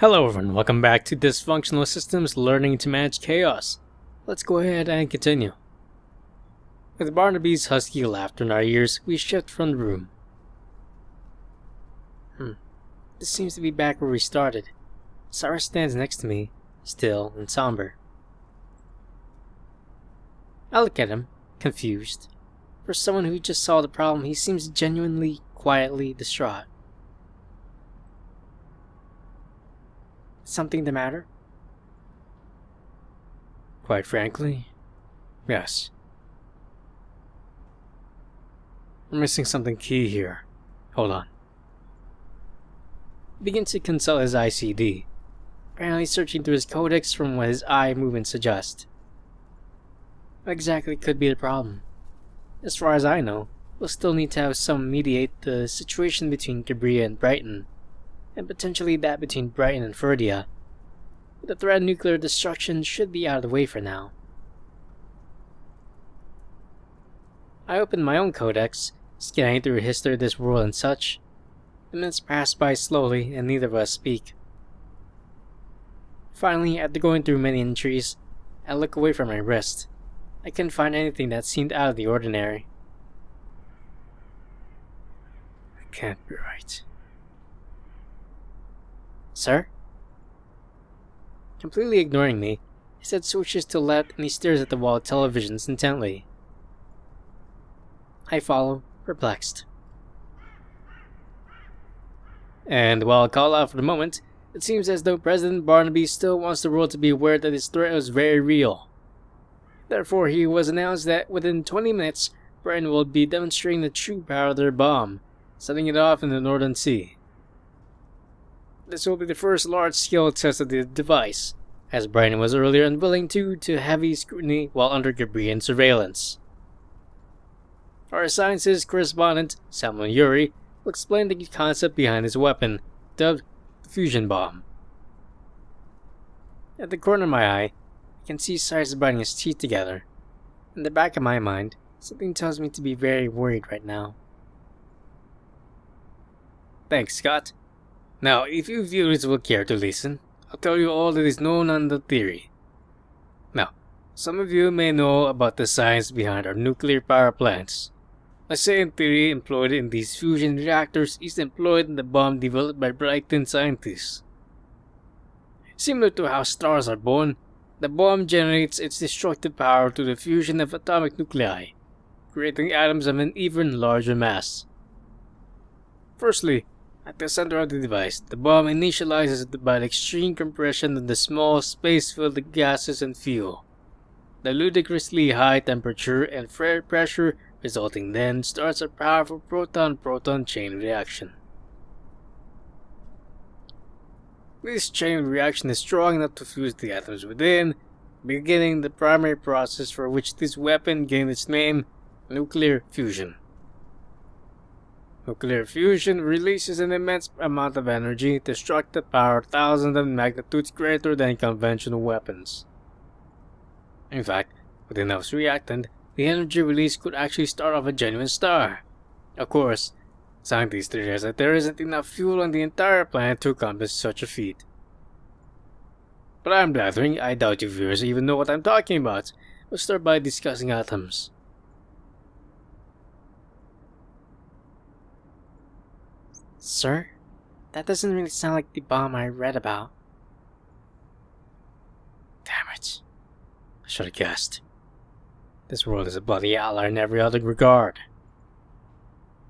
Hello everyone, welcome back to Dysfunctional Systems Learning to Manage Chaos. Let's go ahead and continue. With Barnaby's husky laughter in our ears, we shift from the room. This seems to be back where we started. Cyrus stands next to me, still and somber. I look at him, confused. For someone who just saw the problem, he seems genuinely, quietly distraught. Something the matter? Quite frankly, yes. We're missing something key here. Hold on. He begins to consult his ICD, apparently searching through his codex from what his eye movements suggest. What exactly could be the problem? As far as I know, we'll still need to have someone mediate the situation between Cabria and Brighton, and potentially that between Brighton and Ferdia. But the threat of nuclear destruction should be out of the way for now. I opened my own codex, scanning through the history of this world and such. The minutes pass by slowly, and neither of us speak. Finally, after going through many entries, I look away from my wrist. I couldn't find anything that seemed out of the ordinary. It can't be right. Sir? Completely ignoring me, his head switches to left and he stares at the wall of televisions intently. I follow, perplexed. And while called out for the moment, it seems as though President Barnaby still wants the world to be aware that his threat was very real. Therefore, he was announced that within 20 minutes, Britain will be demonstrating the true power of their bomb, setting it off in the Northern Sea. This will be the first large-scale test of the device, as Brighton was earlier unwilling to heavy scrutiny while under Gabrian surveillance. Our sciences correspondent, Samuel Yuri, will explain the concept behind his weapon, dubbed the fusion bomb. At the corner of my eye, I can see Cyrus biting his teeth together. In the back of my mind, something tells me to be very worried right now. Thanks, Scott. Now, if you viewers will care to listen, I'll tell you all that is known on the theory. Now, some of you may know about the science behind our nuclear power plants. A same theory employed in these fusion reactors is employed in the bomb developed by Brighton scientists. Similar to how stars are born, the bomb generates its destructive power through the fusion of atomic nuclei, creating atoms of an even larger mass. Firstly, at the center of the device, the bomb initializes by the extreme compression of the small space-filled gases and fuel. The ludicrously high temperature and flare pressure resulting then starts a powerful proton-proton chain reaction. This chain reaction is strong enough to fuse the atoms within, beginning the primary process for which this weapon gained its name, nuclear fusion. Nuclear fusion releases an immense amount of energy, destructive power thousands of magnitudes greater than conventional weapons. In fact, with enough reactant, the energy release could actually start off a genuine star. Of course, scientists realize that there isn't enough fuel on the entire planet to accomplish such a feat. But I'm blathering, I doubt you viewers even know what I'm talking about. Let's start by discussing atoms. Sir? That doesn't really sound like the bomb I read about. Damn it. I should have guessed. This world is a bloody outlier in every other regard.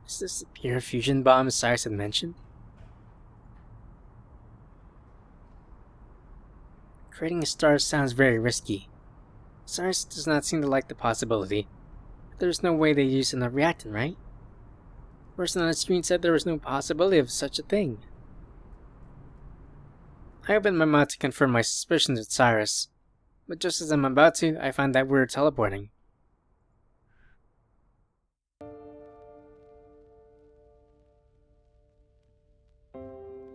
Is this the pure fusion bomb Cyrus had mentioned? Creating a star sounds very risky. Cyrus does not seem to like the possibility. But there's no way they used enough reactant, right? The person on the screen said there was no possibility of such a thing. I opened my mouth to confirm my suspicions with Cyrus, but just as I'm about to, I find that we're teleporting.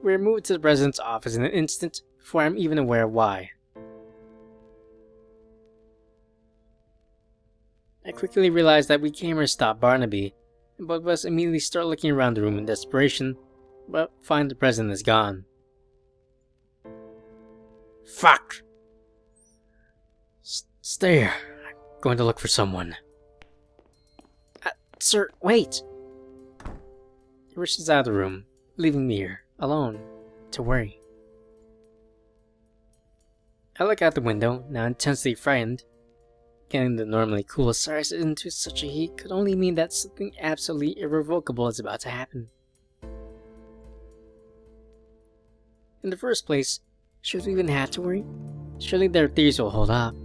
We're moved to the president's office in an instant before I'm even aware of why. I quickly realized that we came here to stop Barnaby, and both of us immediately start looking around the room in desperation, but find the president is gone. Fuck! Stay here. I'm going to look for someone. Sir, wait! He rushes out of the room, leaving me here, alone, to worry. I look out the window, now intensely frightened. Getting the normally cool Cyrus into such a heat could only mean that something absolutely irrevocable is about to happen. In the first place, should we even have to worry? Surely their theories will hold up.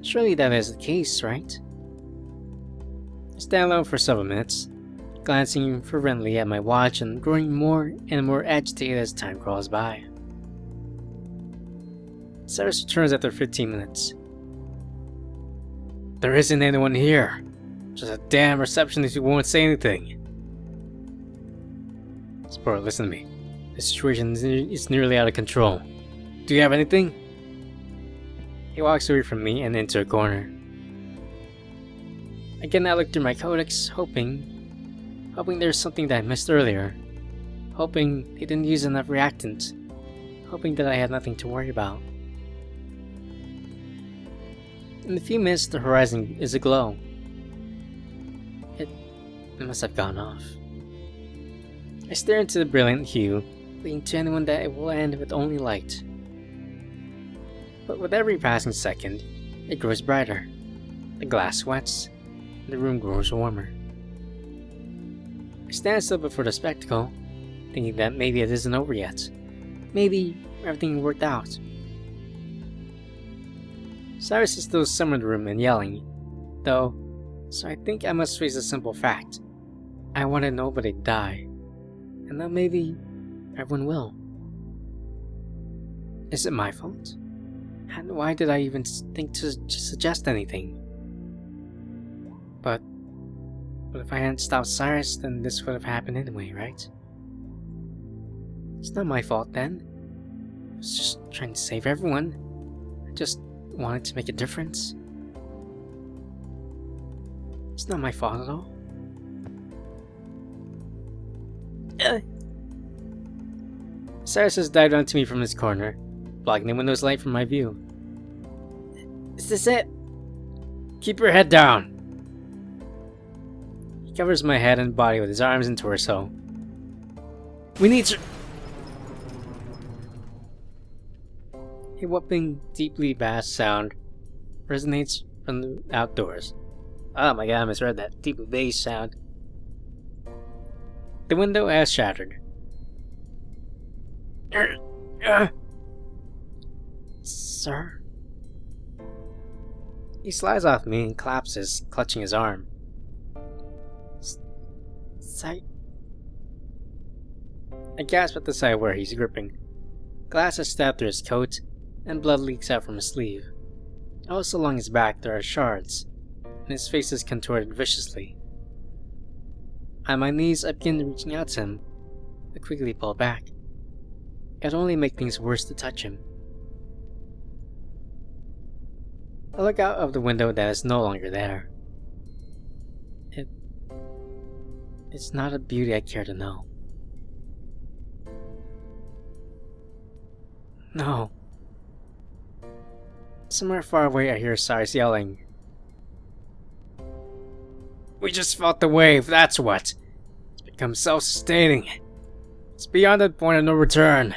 Surely that is the case, right? I stand alone for several minutes, glancing fervently at my watch and growing more and more agitated as time crawls by. Cyrus returns after 15 minutes. There isn't anyone here. Just a damn receptionist who won't say anything. Sport, listen to me. The situation is nearly out of control. Do you have anything? He walks away from me and into a corner. Again, I look through my codex, hoping there's something that I missed earlier. Hoping they didn't use enough reactant. Hoping that I had nothing to worry about. In a few minutes, the horizon is aglow. It must have gone off. I stare into the brilliant hue, leading to anyone that it will end with only light. But with every passing second, it grows brighter. The glass sweats, and the room grows warmer. I stand still before the spectacle, thinking that maybe it isn't over yet. Maybe everything worked out. Cyrus is still somewhere in the room and yelling, though, so I think I must face a simple fact. I wanted nobody to die, and now maybe everyone will. Is it my fault? And why did I even think to suggest anything? But if I hadn't stopped Cyrus, then this would have happened anyway, right? It's not my fault then. I was just trying to save everyone. I just wanted to make a difference. It's not my fault at all. Cyrus has dived onto me from his corner, blocking the window's light from my view. Is this it? Keep your head down! He covers my head and body with his arms and torso. We need to... A whooping, deeply bass sound resonates from the outdoors. Oh my god, I misread that. Deeply bass sound. The window has shattered. Sir? He slides off me and collapses, clutching his arm. Sight. I gasp at the side where he's gripping. Glass is stabbed through his coat, and blood leaks out from his sleeve. Also along his back there are shards, and his face is contorted viciously. On my knees I begin reaching out to him, but quickly pull back. It'd only make things worse to touch him. I look out of the window that is no longer there. It's not a beauty I care to know. No. Somewhere far away I hear Cyrus yelling. We just felt the wave, that's what. It's become self-sustaining. It's beyond the point of no return.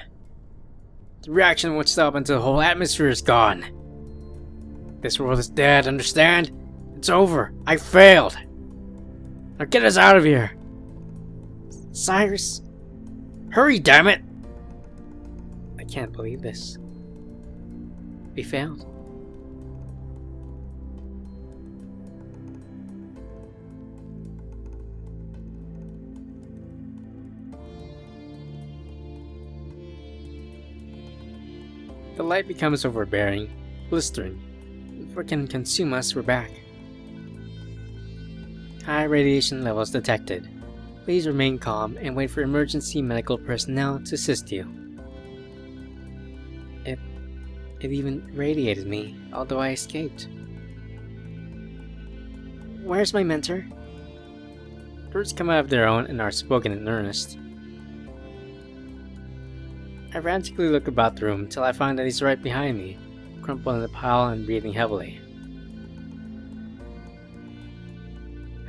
The reaction won't stop until the whole atmosphere is gone. This world is dead, understand? It's over. I failed. Now get us out of here. Cyrus. Hurry, damn it! I can't believe this. We failed. The light becomes overbearing, blistering. Before it can consume us, we're back. High radiation levels detected. Please remain calm and wait for emergency medical personnel to assist you. It even radiated me, although I escaped. Where's my mentor? Words come out of their own and are spoken in earnest. I frantically look about the room until I find that he's right behind me, crumpled in a pile and breathing heavily.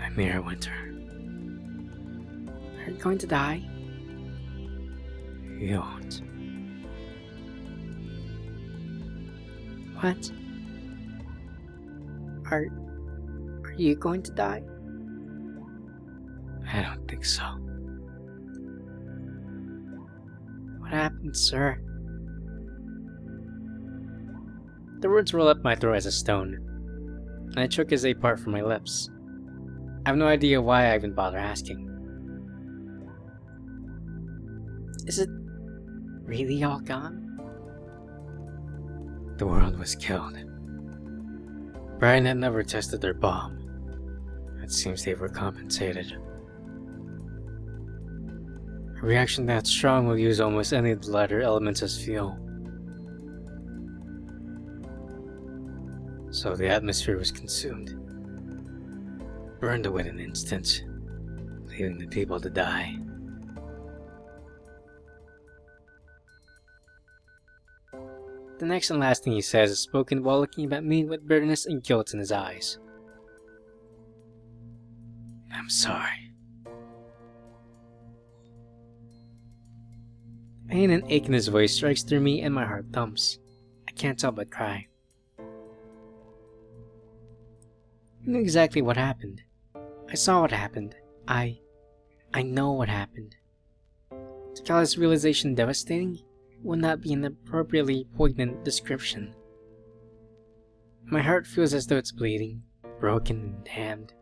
I'm here, Winter. Are you going to die? You won't. What? Are you going to die? I don't think so. What happened, sir? The words roll up my throat as a stone, and I choke as they part from my lips. I have no idea why I even bother asking. Is it really all gone? The world was killed. Brian had never tested their bomb. It seems they were compensated. A reaction that strong will use almost any of the lighter elements as fuel. So the atmosphere was consumed. Burned away in an instant, leaving the people to die. The next and last thing he says is spoken while looking at me with bitterness and guilt in his eyes. I'm sorry. Pain and ache in his voice strikes through me and my heart thumps. I can't help but cry. I knew exactly what happened. I saw what happened. I know what happened. To call this realization devastating would not be an appropriately poignant description. My heart feels as though it's bleeding, broken and damned.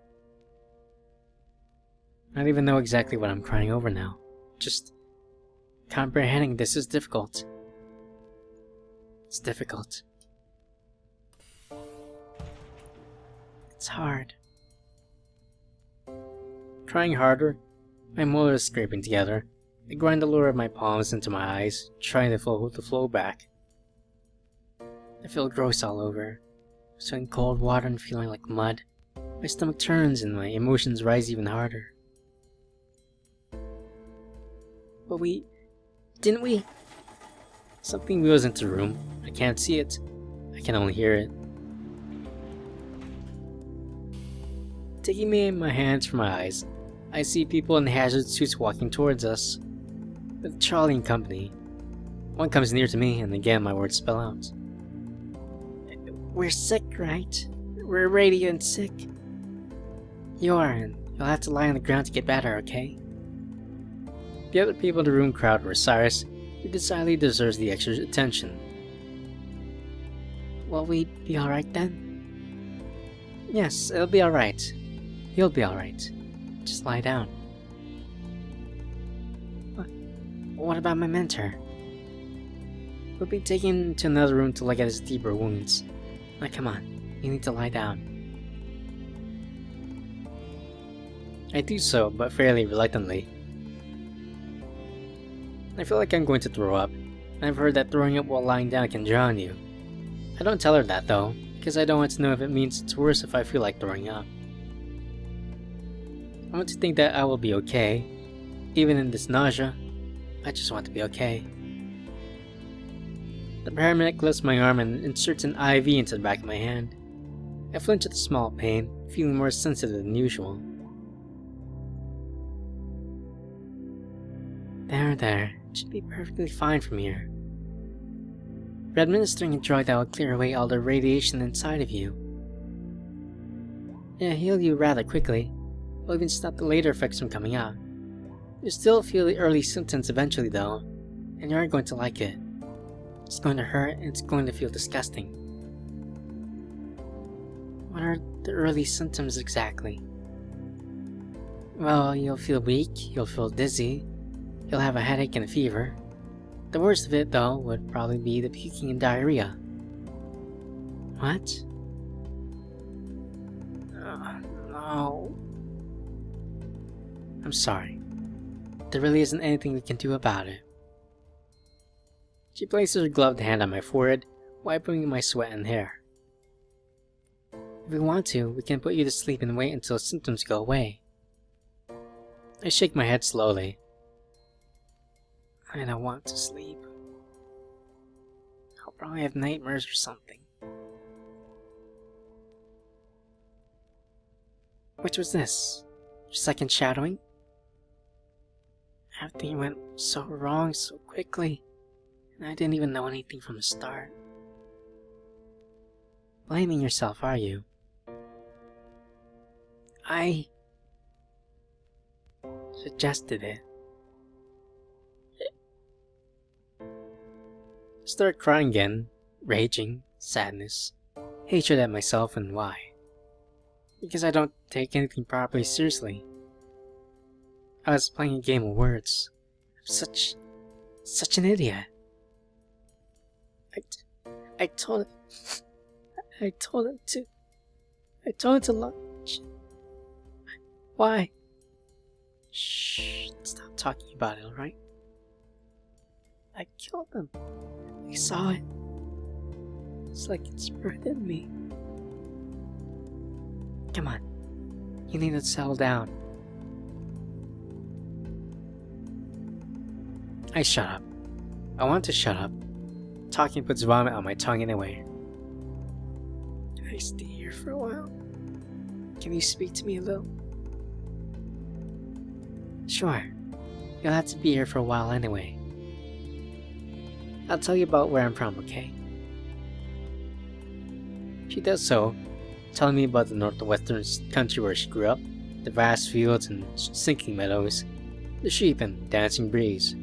I don't even know exactly what I'm crying over now. Just comprehending this is difficult. It's difficult. It's hard. Trying harder, my molars scraping together, I grind the lower of my palms into my eyes, trying to hold the flow back. I feel gross all over, sweating cold water and feeling like mud. My stomach turns and my emotions rise even harder. But didn't we? Something wheels into the room. I can't see it. I can only hear it. Taking me in my hands from my eyes, I see people in hazard suits walking towards us. With Charlie and company. One comes near to me, and again my words spell out. We're sick, right? We're radiant sick. You are, and you'll have to lie on the ground to get better, okay? The other people in the room crowd were Cyrus, who decidedly deserves the extra attention. Will we be alright then? Yes, it'll be alright. You'll be alright. Just lie down. What about my mentor? We'll be taken to another room to look at his deeper wounds. Now come on, you need to lie down. I do so, but fairly reluctantly. I feel like I'm going to throw up, and I've heard that throwing up while lying down can drown you. I don't tell her that though, because I don't want to know if it means it's worse if I feel like throwing up. I want to think that I will be okay. Even in this nausea, I just want to be okay. The paramedic lifts my arm and inserts an IV into the back of my hand. I flinch at the small pain, feeling more sensitive than usual. There, it should be perfectly fine from here. We're administering a drug that will clear away all the radiation inside of you. It'll heal you rather quickly. Will even stop the later effects from coming out. You'll still feel the early symptoms eventually though, and you aren't going to like it. It's going to hurt and it's going to feel disgusting. What are the early symptoms exactly? Well, you'll feel weak, you'll feel dizzy, you'll have a headache and a fever. The worst of it though would probably be the puking and diarrhea. What? No. I'm sorry. There really isn't anything we can do about it. She places her gloved hand on my forehead, wiping my sweat and hair. If we want to, we can put you to sleep and wait until symptoms go away. I shake my head slowly. I don't want to sleep. I'll probably have nightmares or something. Which was this? Your second shadowing? Everything went so wrong so quickly, and I didn't even know anything from the start. Blaming yourself, are you? I suggested it. Start crying again, raging, sadness, hatred at myself, and why? Because I don't take anything properly seriously. I was playing a game of words. I'm such an idiot. I told him to lunch. Why? Shh, stop talking about it, alright? I killed him. I saw it. It's like it's burned in me. Come on. You need to settle down. I shut up. I want to shut up. Talking puts vomit on my tongue anyway. Can I stay here for a while? Can you speak to me a little? Sure. You'll have to be here for a while anyway. I'll tell you about where I'm from, okay? She does so, telling me about the northwestern country where she grew up, the vast fields and sinking meadows, the sheep and dancing breeze.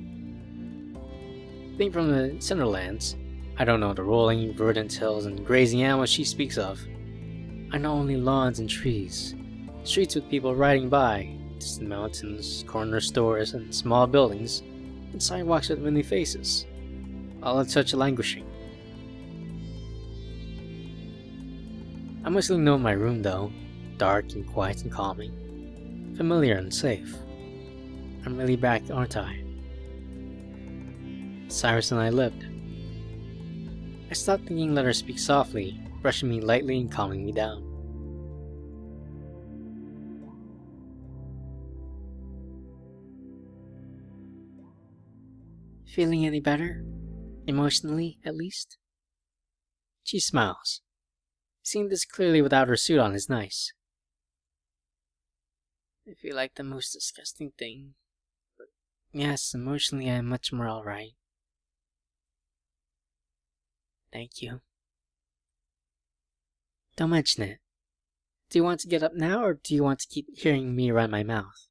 Being from the Centerlands, I don't know the rolling, verdant hills and grazing animals she speaks of. I know only lawns and trees, streets with people riding by, distant mountains, corner stores and small buildings, and sidewalks with many faces, all in such languishing. I mostly know my room though, dark and quiet and calming, familiar and safe. I'm really back, aren't I? Cyrus and I lived. I stopped thinking and let her speak softly, brushing me lightly and calming me down. Feeling any better? Emotionally, at least? She smiles. Seeing this clearly without her suit on is nice. I feel like the most disgusting thing. But yes, emotionally I am much more alright. Thank you. Don't mention it. Do you want to get up now, or do you want to keep hearing me run my mouth?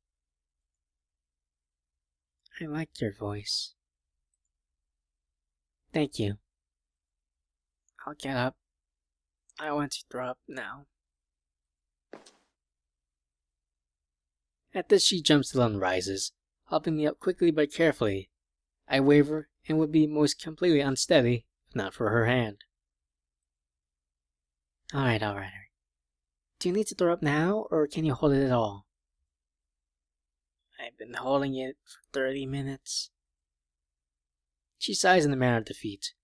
I like your voice. Thank you. I'll get up. I want to throw up now. At this she jumps till and rises, helping me up quickly but carefully. I waver and would be most completely unsteady if not for her hand. Alright. Do you need to throw up now, or can you hold it at all? I've been holding it for 30 minutes. She sighs in a manner of defeat.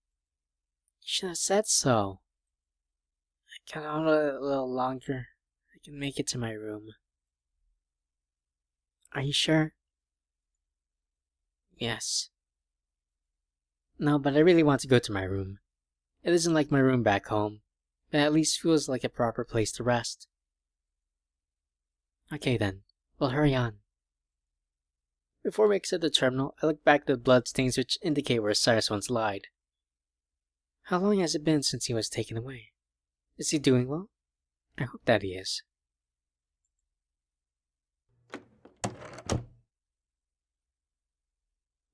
You should have said so. I can hold it a little longer. I can make it to my room. Are you sure? Yes. No, but I really want to go to my room. It isn't like my room back home, but at least feels like a proper place to rest. Okay then, we'll hurry on. Before we exit the terminal, I look back at the bloodstains which indicate where Cyrus once lied. How long has it been since he was taken away? Is he doing well? I hope that he is.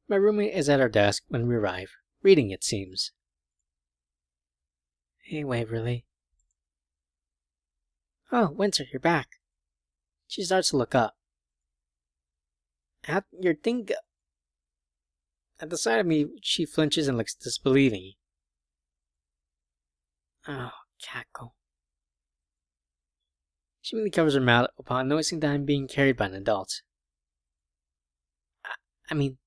My roommate is at her desk when we arrive, reading it seems. Hey Waverly. Oh, Winter, you're back. She starts to look up. At your thing... At the sight of me, she flinches and looks disbelieving. Oh, cackle. She immediately covers her mouth upon noticing that I'm being carried by an adult. I mean...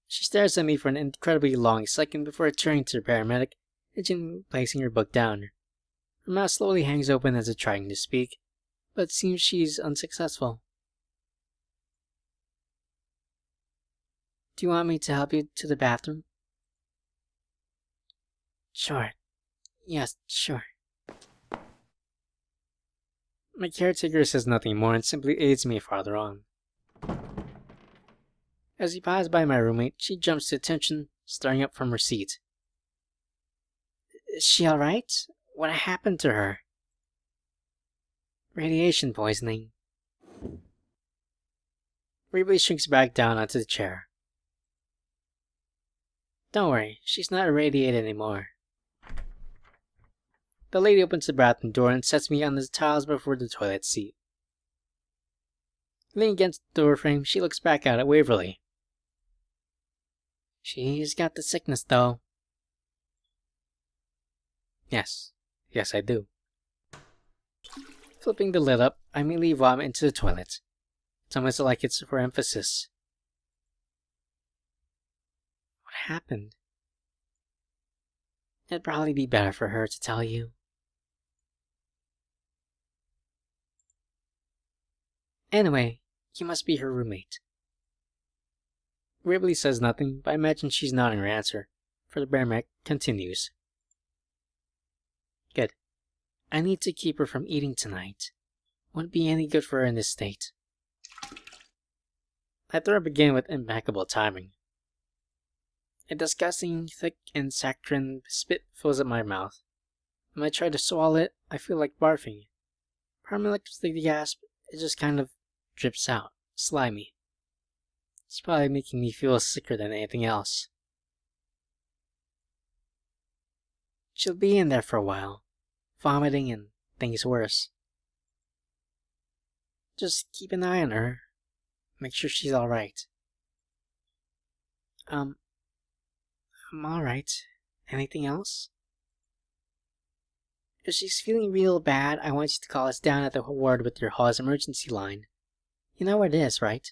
She stares at me for an incredibly long second before turning to the paramedic and gently placing her book down. Her mouth slowly hangs open as if trying to speak, but it seems she's unsuccessful. Do you want me to help you to the bathroom? Sure. Yes, sure. My caretaker says nothing more and simply aids me farther on. As he passes by my roommate, she jumps to attention, starting up from her seat. Is she alright? What happened to her? Radiation poisoning. Ripley shrinks back down onto the chair. Don't worry, she's not irradiated anymore. The lady opens the bathroom door and sets me on the tiles before the toilet seat. Leaning against the doorframe, she looks back out at Waverly. She's got the sickness, though. Yes, I do. Flipping the lid up, I immediately vomit into the toilet. It's almost like it's for emphasis. What happened? It'd probably be better for her to tell you. Anyway, you must be her roommate. Ripley says nothing, but I imagine she's nodding her answer, for the bear continues. Good. I need to keep her from eating tonight. Wouldn't be any good for her in this state. I throw up again with impeccable timing. A disgusting, thick and saccharine spit fills up my mouth. When I try to swallow it, I feel like barfing. Part of me likes to gasp, it just kind of drips out, slimy. It's probably making me feel sicker than anything else. She'll be in there for a while, vomiting and things worse. Just keep an eye on her. Make sure she's alright. I'm alright. Anything else? If she's feeling real bad, I want you to call us down at the ward with your hall's emergency line. You know where it is, right?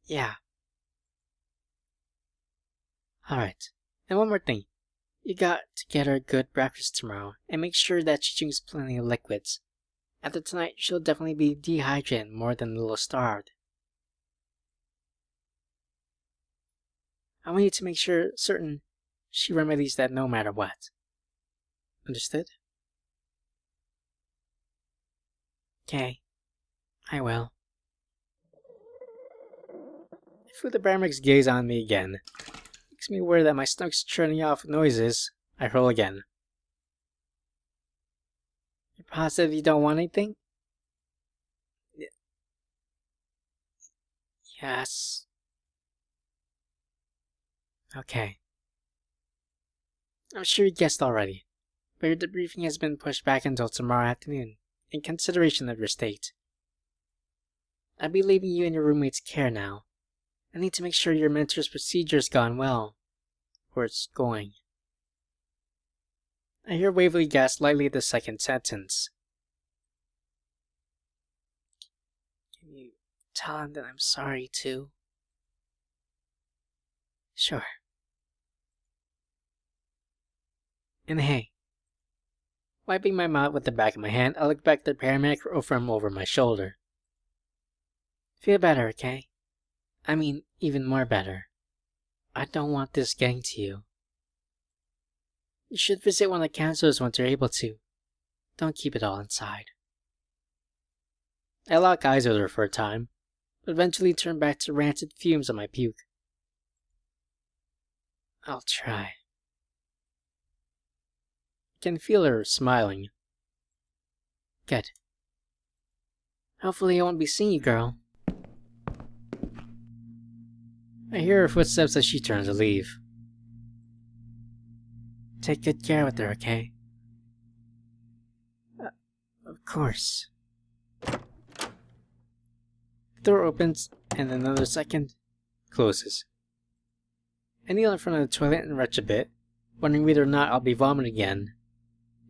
Yeah. Alright. And one more thing. You got to get her a good breakfast tomorrow, and make sure that she drinks plenty of liquids. After tonight, she'll definitely be dehydrated more than a little starved. I want you to make certain she remedies that no matter what. Understood? Okay. I will. I feel the Baramek's gaze on me again. Makes me aware that my stomach's churning off noises. I roll again. You're positive you don't want anything? Yes. Okay. I'm sure you guessed already, but your debriefing has been pushed back until tomorrow afternoon, in consideration of your state. I'll be leaving you in your roommate's care now. I need to make sure your mentor's procedure's gone well. Or it's going. I hear Waverly gasp lightly at the second sentence. Can you tell him that I'm sorry too? Sure. And hey. Wiping my mouth with the back of my hand, I look back at the paramedic from over my shoulder. Feel better, okay? I mean, even more better. I don't want this getting to you. You should visit one of the counselors once you're able to. Don't keep it all inside. I lock eyes with her for a time, but eventually turn back to rancid fumes of my puke. I'll try. I can feel her smiling. Good. Hopefully I won't be seeing you, girl. I hear her footsteps as she turns to leave. Take good care with her, okay? Of course. The door opens, and in another second, closes. I kneel in front of the toilet and retch a bit, wondering whether or not I'll be vomiting again.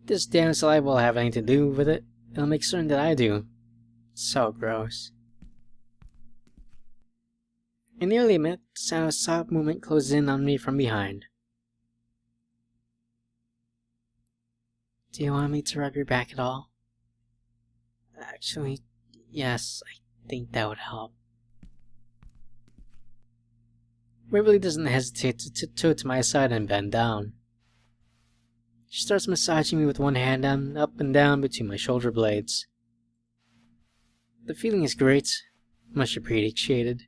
If this damn saliva will have anything to do with it, it'll make certain that I do. It's so gross. I nearly admit the sound of a soft movement closes in on me from behind. Do you want me to rub your back at all? Actually, yes, I think that would help. Waverly doesn't hesitate to tiptoe to my side and bend down. She starts massaging me with one hand up and down between my shoulder blades. The feeling is great, much appreciated.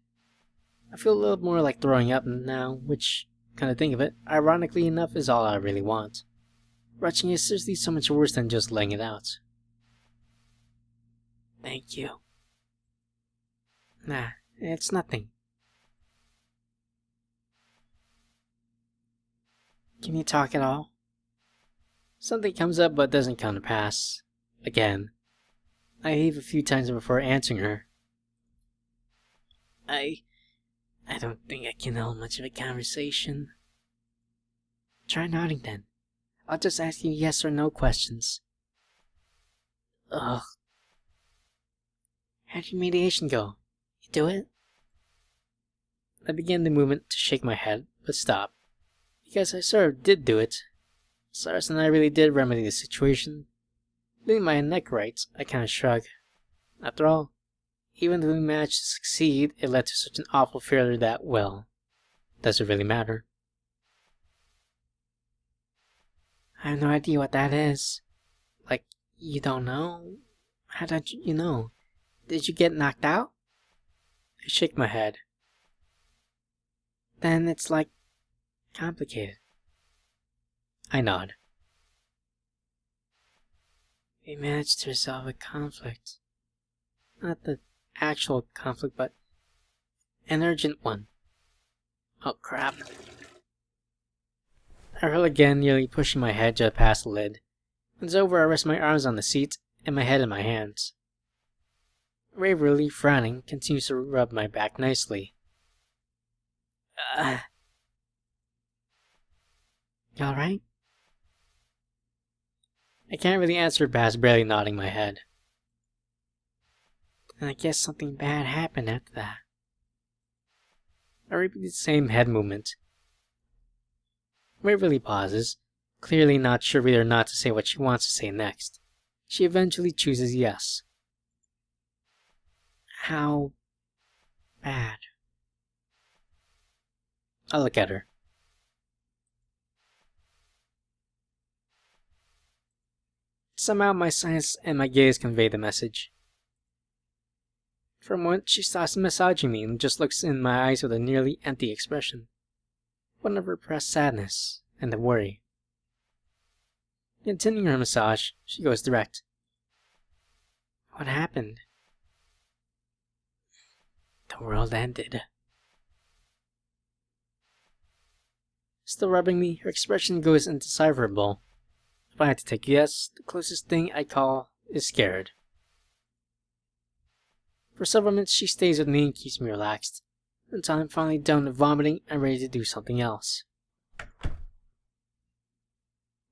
I feel a little more like throwing up now, which, kind of think of it, ironically enough, is all I really want. Retching is seriously so much worse than just laying it out. Thank you. Nah, it's nothing. Can you talk at all? Something comes up but doesn't come to pass. Again. I heave a few times before answering her. I don't think I can hold much of a conversation. Try nodding then. I'll just ask you yes or no questions. Ugh. How'd your mediation go? You do it? I began the movement to shake my head, but stopped. Because I sort of did do it. Cyrus and I really did remedy the situation. Leaving my neck right, I kind of shrugged. After all, even though we managed to succeed, it led to such an awful failure that, well, does it really matter? I have no idea what that is. Like, you don't know? How did you know? Did you get knocked out? I shake my head. Then it's like complicated. I nod. We managed to resolve a conflict. Not the actual conflict, but an urgent one. Oh crap. I hurl again, nearly pushing my head just past the lid. When it's over, I rest my arms on the seat and my head in my hands. Waverly, frowning, continues to rub my back nicely. You alright? I can't really answer past barely nodding my head. And I guess something bad happened after that. I repeat the same head movement. Waverly pauses, clearly not sure whether or not to say what she wants to say next. She eventually chooses yes. How bad? I look at her. Somehow my silence and my gaze convey the message. For a moment, she stops massaging me and just looks in my eyes with a nearly empty expression. One of repressed sadness and of worry. Continuing her massage, she goes direct. What happened? The world ended. Still rubbing me, her expression goes indecipherable. If I had to take a guess, the closest thing I call is scared. For several minutes she stays with me and keeps me relaxed, until I'm finally done with vomiting and ready to do something else.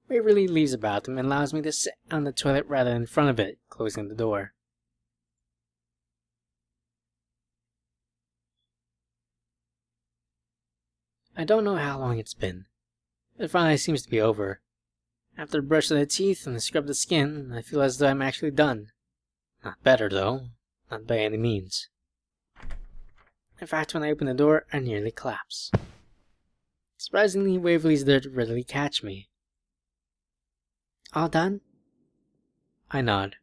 Waverly leaves the bathroom and allows me to sit on the toilet rather than in front of it, closing the door. I don't know how long it's been. It finally seems to be over. After a brush of the teeth and a scrub of the skin, I feel as though I'm actually done. Not better, though. Not by any means. In fact, when I open the door, I nearly collapse. Surprisingly, Waverly's there to readily catch me. All done? I nod.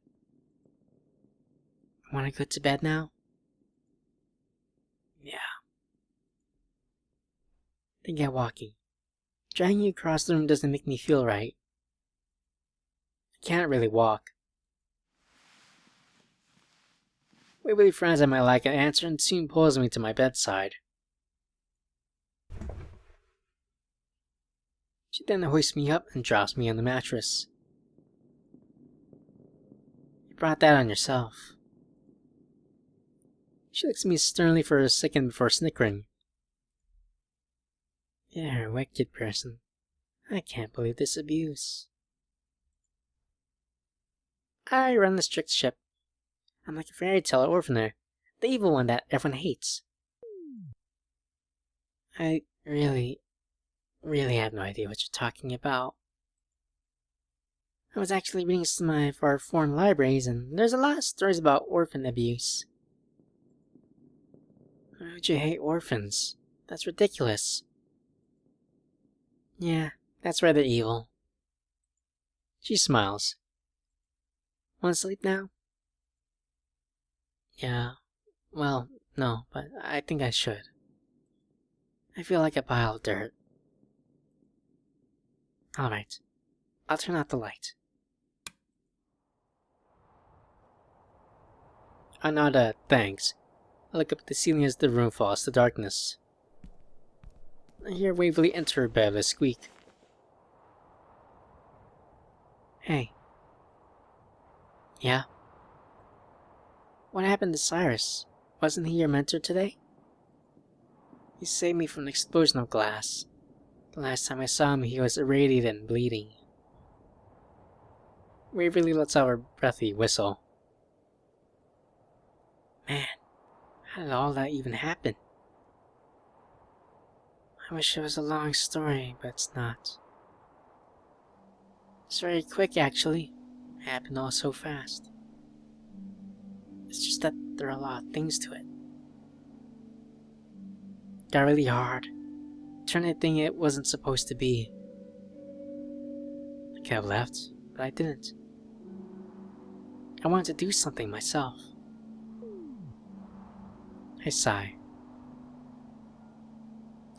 Want to go to bed now? Yeah. Then get walking. Dragging you across the room doesn't make me feel right. I can't really walk. Waverly frowns at my lack of answer and soon pulls me to my bedside. She then hoists me up and drops me on the mattress. You brought that on yourself. She looks at me sternly for a second before snickering. You're a wicked person. I can't believe this abuse. I run the strict ship. I'm like a fairy tale orphaner, the evil one that everyone hates. I really have no idea what you're talking about. I was actually reading some of our foreign libraries, and there's a lot of stories about orphan abuse. Why would you hate orphans? That's ridiculous. Yeah, that's rather evil. She smiles. Want to sleep now? Yeah, well, no, but I think I should. I feel like a pile of dirt. Alright, I'll turn out the light. I nod thanks. I look up at the ceiling as the room falls to darkness. I hear Waverly enter her bed with a squeak. Hey. Yeah? What happened to Cyrus? Wasn't he your mentor today? He saved me from an explosion of glass. The last time I saw him, he was irradiated and bleeding. Waverly lets out a breathy whistle. Man, how did all that even happen? I wish it was a long story, but it's not. It's very quick, actually. It happened all so fast. It's just that there are a lot of things to it. Got really hard. Turned a thing it wasn't supposed to be. I could have left, but I didn't. I wanted to do something myself. I sigh.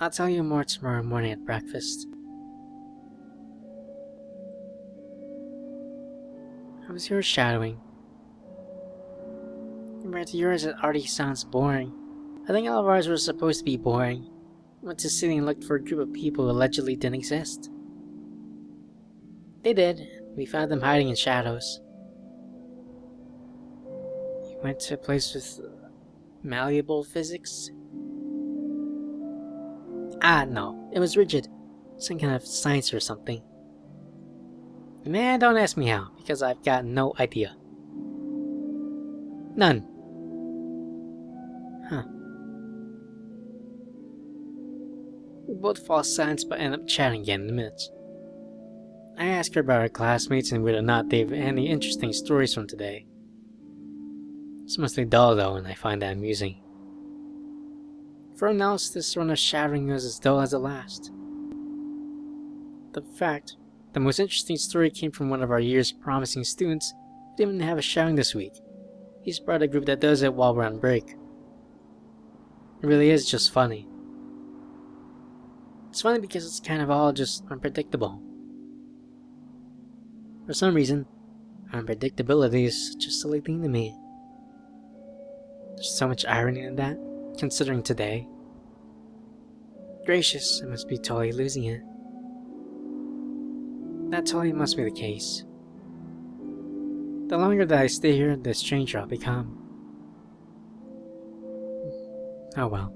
I'll tell you more tomorrow morning at breakfast. How was your shadowing? Compared to yours, it already sounds boring. I think all of ours were supposed to be boring. Went to city and looked for a group of people who allegedly didn't exist. They did. We found them hiding in shadows. You went to a place with malleable physics? Ah, no. It was rigid. Some kind of science or something. Man, don't ask me how, because I've got no idea. None. Huh. We both fall silent but end up chatting again in a minute. I ask her about her classmates and whether or not they've any interesting stories from today. It's mostly dull though, and I find that amusing. For everyone else, this run of shadowing was as dull as the last. The fact, the most interesting story came from one of our year's promising students who didn't even have a shadowing this week. He's part of a group that does it while we're on break. It really is just funny. It's funny because it's kind of all just unpredictable. For some reason, unpredictability is such a silly thing to me. There's so much irony in that, considering today. Gracious, I must be totally losing it. That totally must be the case. The longer that I stay here, the stranger I'll become. Oh well.